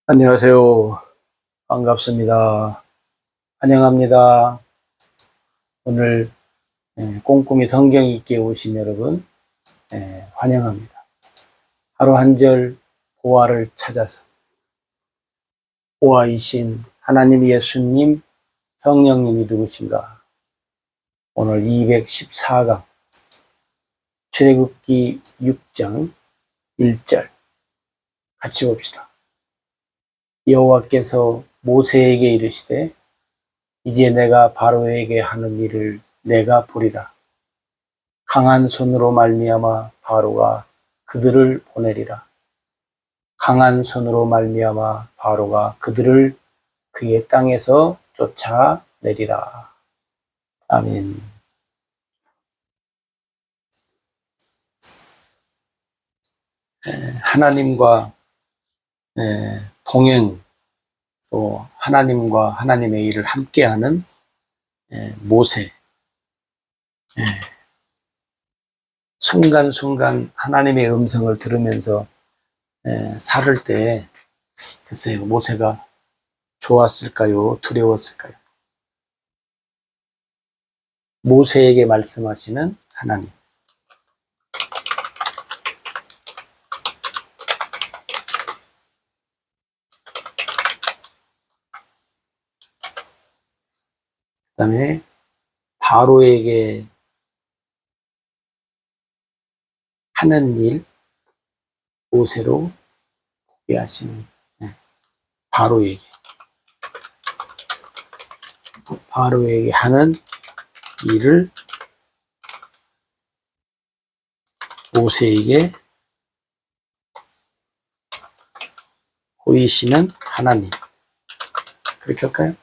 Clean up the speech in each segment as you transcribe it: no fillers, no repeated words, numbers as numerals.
안녕하세요. 반갑습니다. 환영합니다. 오늘 꼼꼼히 성경 읽기에 오신 여러분 환영합니다. 하루 한 절 보화를 찾아서 보화이신 하나님 예수님 성령님이 누구신가? 오늘 214강 출애굽기 6장 1절 같이 봅시다. 여호와께서 모세에게 이르시되 이제 내가 바로에게 하는 일을 내가 보리라. 강한 손으로 말미암아 바로가 그들을 보내리라. 강한 손으로 말미암아 바로가 그들을 그의 땅에서 쫓아내리라. 아멘. 하나님과 동행, 또 하나님과 하나님의 일을 함께하는 모세. 순간순간 하나님의 음성을 들으면서 살을 때 글쎄요, 모세가 좋았을까요? 두려웠을까요? 모세에게 말씀하시는 하나님. 그 다음에 바로에게 하는 일, 모세로 보게 하시는 바로에게 하는 일을 모세에게 보이시는 하나님. 그렇게 할까요?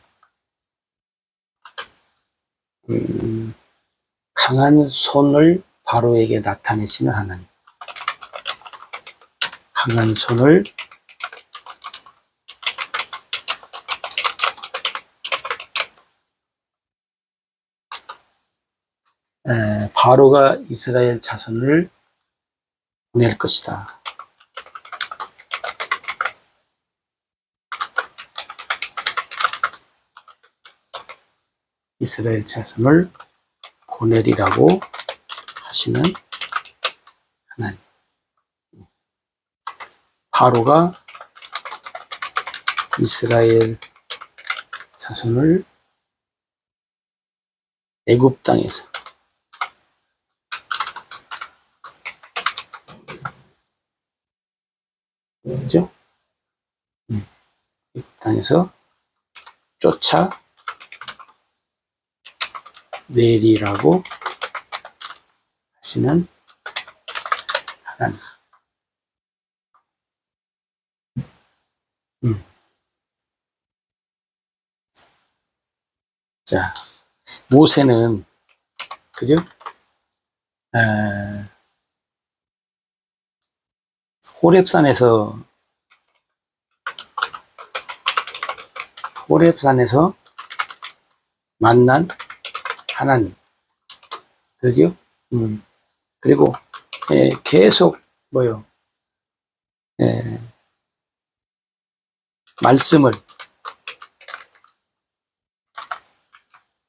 강한 손을 바로에게 나타내시는 하나님. 강한 손을 바로가 이스라엘 자손을 보낼 것이다. 이스라엘 자손을 보내리라고 하시는 하나님. 바로가 이스라엘 자손을 애굽 땅에서 그죠? 애굽 땅에서 쫓아내리라고 하시는 하나님. 자, 모세는 그죠? 호렙산에서 만난 하나님. 그죠? 그리고 계속 말씀을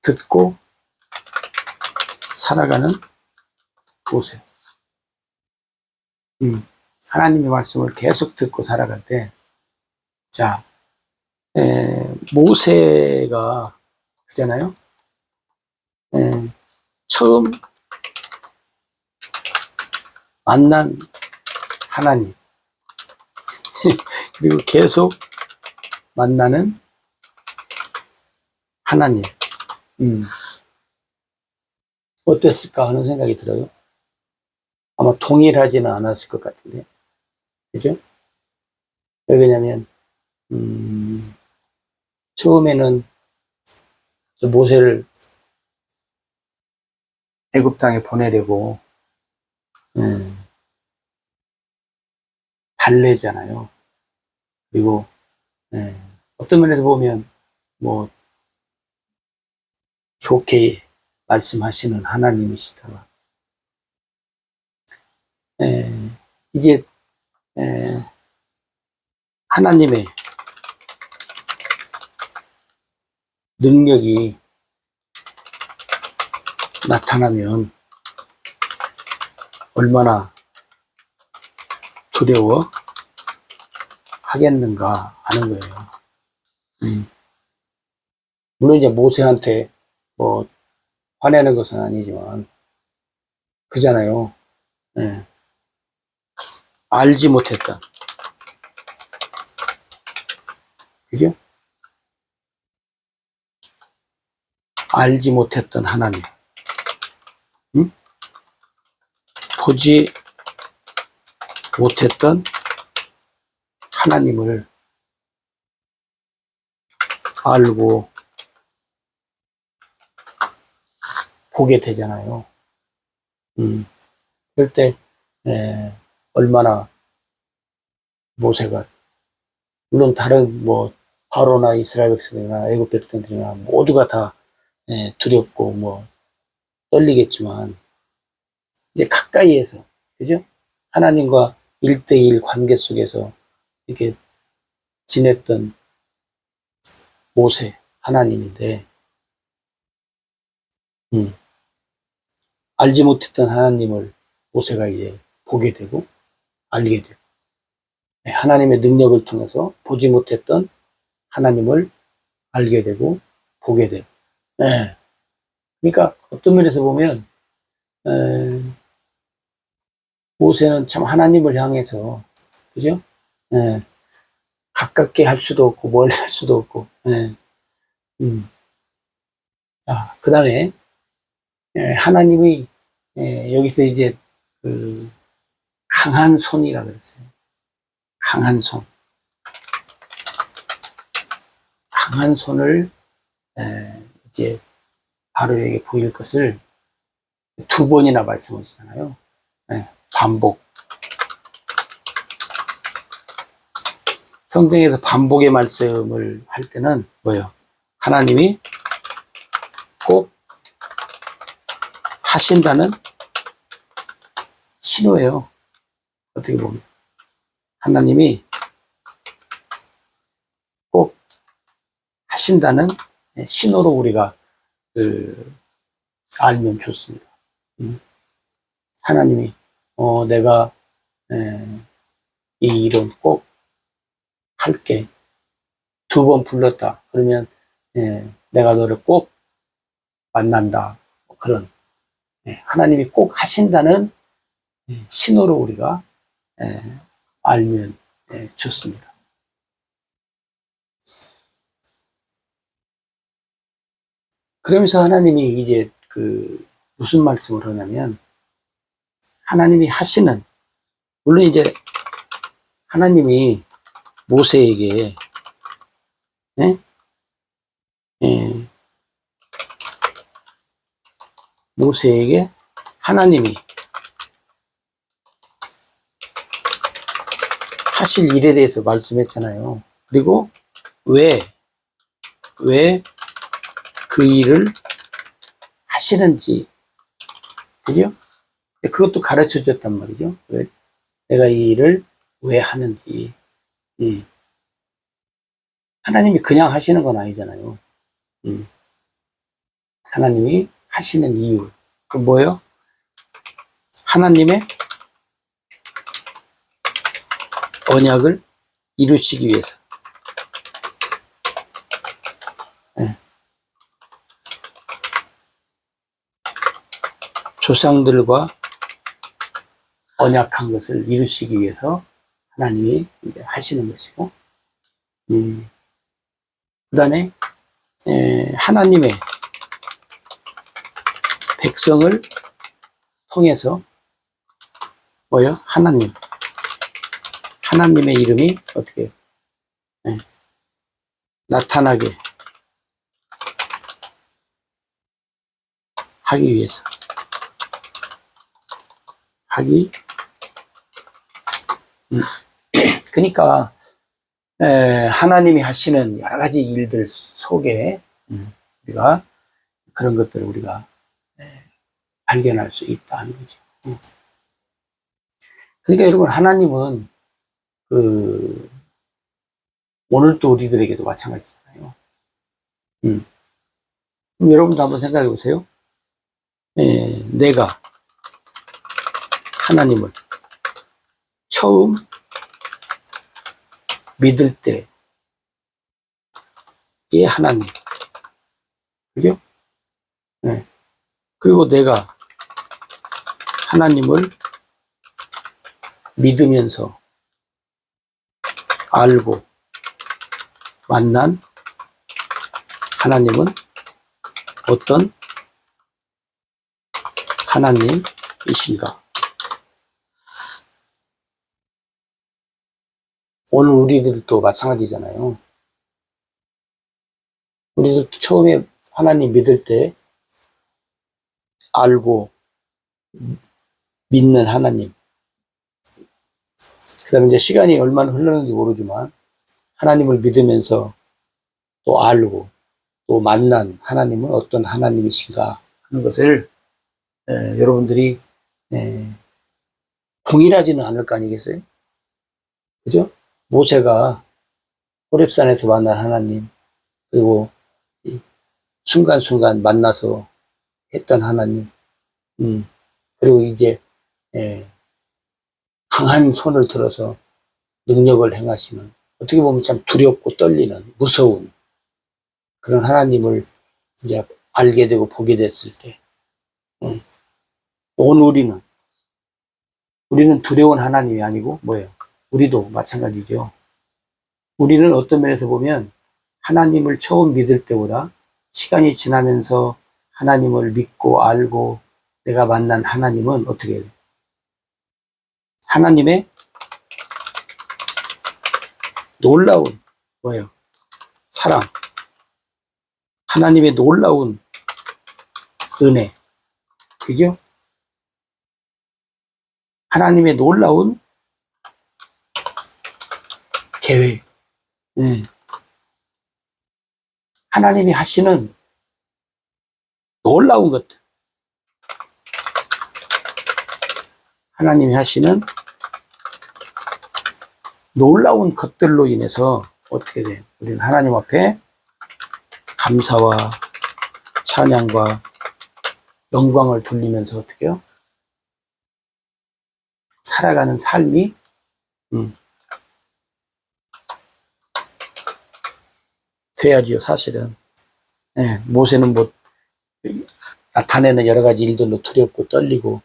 듣고 살아가는 모세. 하나님의 말씀을 계속 듣고 살아갈 때, 자, 모세가 그잖아요. 처음 만난 하나님. 그리고 계속 만나는 하나님. 어땠을까 하는 생각이 들어요. 아마 동일하지는 않았을 것 같은데. 그죠? 왜냐면, 처음에는 모세를 애굽 땅에 보내려고, 달래잖아요. 그리고, 어떤 면에서 보면, 좋게 말씀하시는 하나님이시다가, 이제, 하나님의 능력이 나타나면 얼마나 두려워 하겠는가 하는 거예요. 물론 이제 모세한테 뭐 화내는 것은 아니지만 그잖아요. 예. 알지 못했던, 그죠? 알지 못했던 하나님, 응? 보지 못했던 하나님을 알고 보게 되잖아요. 그럴 때 얼마나 모세가, 물론 다른 뭐 바로나 이스라엘 백성이나 애굽 백성들이나 모두가 다 두렵고 뭐 떨리겠지만, 이제 가까이에서, 그죠? 하나님과 1대1 관계 속에서 이렇게 지냈던 모세 하나님인데, 알지 못했던 하나님을 모세가 이제 보게 되고 알게 되고, 하나님의 능력을 통해서 보지 못했던 하나님을 알게 되고 보게 되고. 네. 그러니까 어떤 면에서 보면 모세는 참 하나님을 향해서, 그죠? 네. 가깝게 할 수도 없고 멀리 할 수도 없고. 네. 그 다음에 하나님이 여기서 이제 그 강한 손이라 그랬어요. 강한 손. 강한 손을 이제 바로에게 보일 것을 두 번이나 말씀하시잖아요. 반복. 성경에서 반복의 말씀을 할 때는 뭐예요? 하나님이 꼭 하신다는 신호예요. 어떻게 보면 하나님이 꼭 하신다는 신호로 우리가 알면 좋습니다. 하나님이 내가 이 일은 꼭 할게. 두 번 불렀다. 그러면 내가 너를 꼭 만난다. 그런 하나님이 꼭 하신다는 신호로 우리가 알면 좋습니다. 그러면서 하나님이 이제 무슨 말씀을 하냐면, 하나님이 하시는, 물론 이제 하나님이 모세에게 모세에게 하나님이 하실 일에 대해서 말씀했잖아요. 그리고 왜 그 일을 하시는지, 그죠? 그것도 가르쳐 줬단 말이죠. 왜 내가 이 일을 왜 하는지. 하나님이 그냥 하시는 건 아니잖아요. 하나님이 하시는 이유. 그 뭐예요? 하나님의 언약을 이루시기 위해서. 조상들과 언약한 것을 이루시기 위해서 하나님이 이제 하시는 것이고, 그 다음에 하나님의 백성을 통해서 뭐요? 하나님의 이름이 어떻게 나타나게 하기 위해서. 그러니까 하나님이 하시는 여러 가지 일들 속에 우리가 그런 것들을 우리가 발견할 수 있다는 거죠. 그러니까 여러분, 하나님은 오늘 또 우리들에게도 마찬가지잖아요. 그럼 여러분도 한번 생각해 보세요. 내가 하나님을 처음 믿을 때의 하나님, 그죠? 그리고 내가 하나님을 믿으면서 알고 만난 하나님은 어떤 하나님이신가? 오늘 우리들도 마찬가지잖아요. 우리들도 처음에 하나님 믿을 때 알고 믿는 하나님. 그 다음에 이제 시간이 얼마나 흘렀는지 모르지만 하나님을 믿으면서 또 알고 또 만난 하나님은 어떤 하나님이신가 하는 것을 여러분들이 동일하지는 않을 거 아니겠어요? 그죠? 모세가 호렙산에서 만난 하나님, 그리고 순간순간 만나서 했던 하나님, 그리고 이제 강한 손을 들어서 능력을 행하시는, 어떻게 보면 참 두렵고 떨리는, 무서운 그런 하나님을 이제 알게 되고 보게 됐을 때, 온 우리는 두려운 하나님이 아니고 뭐예요? 우리도 마찬가지죠. 우리는 어떤 면에서 보면 하나님을 처음 믿을 때보다 시간이 지나면서 하나님을 믿고 알고 내가 만난 하나님은 어떻게 해요? 하나님의 놀라운 뭐예요? 사랑, 하나님의 놀라운 은혜, 그죠? 하나님의 놀라운 계획, 하나님이 하시는 놀라운 것들, 하나님이 하시는 놀라운 것들로 인해서 어떻게 돼요? 우리는 하나님 앞에 감사와 찬양과 영광을 돌리면서 어떻게 해요? 살아가는 삶이 돼야지요, 사실은. 모세는 뭐 나타내는 여러 가지 일들로 두렵고 떨리고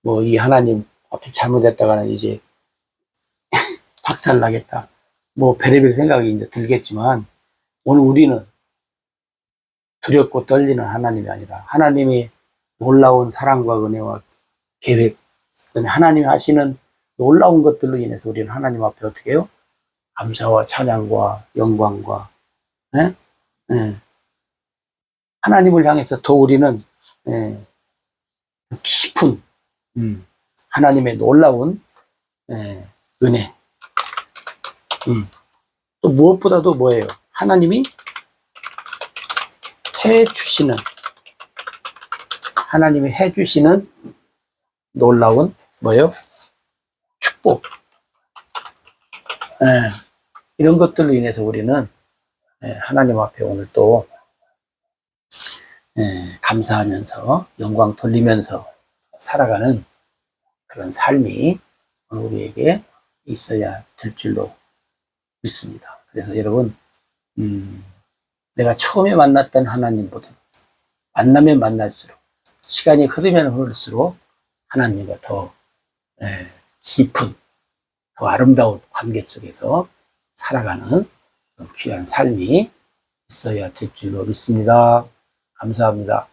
뭐 이 하나님 앞에 잘못했다가는 이제 박살나겠다, 뭐 별의별 생각이 이제 들겠지만, 오늘 우리는 두렵고 떨리는 하나님이 아니라 하나님이 놀라운 사랑과 은혜와 계획, 하나님이 하시는 놀라운 것들로 인해서 우리는 하나님 앞에 어떻게 해요? 감사와 찬양과 영광과 하나님을 향해서 더 우리는 깊은 하나님의 놀라운 은혜, 또 무엇보다도 뭐예요? 하나님이 해주시는 놀라운 뭐예요? 축복, 이런 것들로 인해서 우리는 하나님 앞에 오늘 또 감사하면서 영광 돌리면서 살아가는 그런 삶이 우리에게 있어야 될 줄로 믿습니다. 그래서 여러분, 내가 처음에 만났던 하나님보다 만나면 만날수록, 시간이 흐르면 흐를수록 하나님과 더 깊은, 더 아름다운 관계 속에서 살아가는 귀한 삶이 있어야 될 줄로 믿습니다. 감사합니다.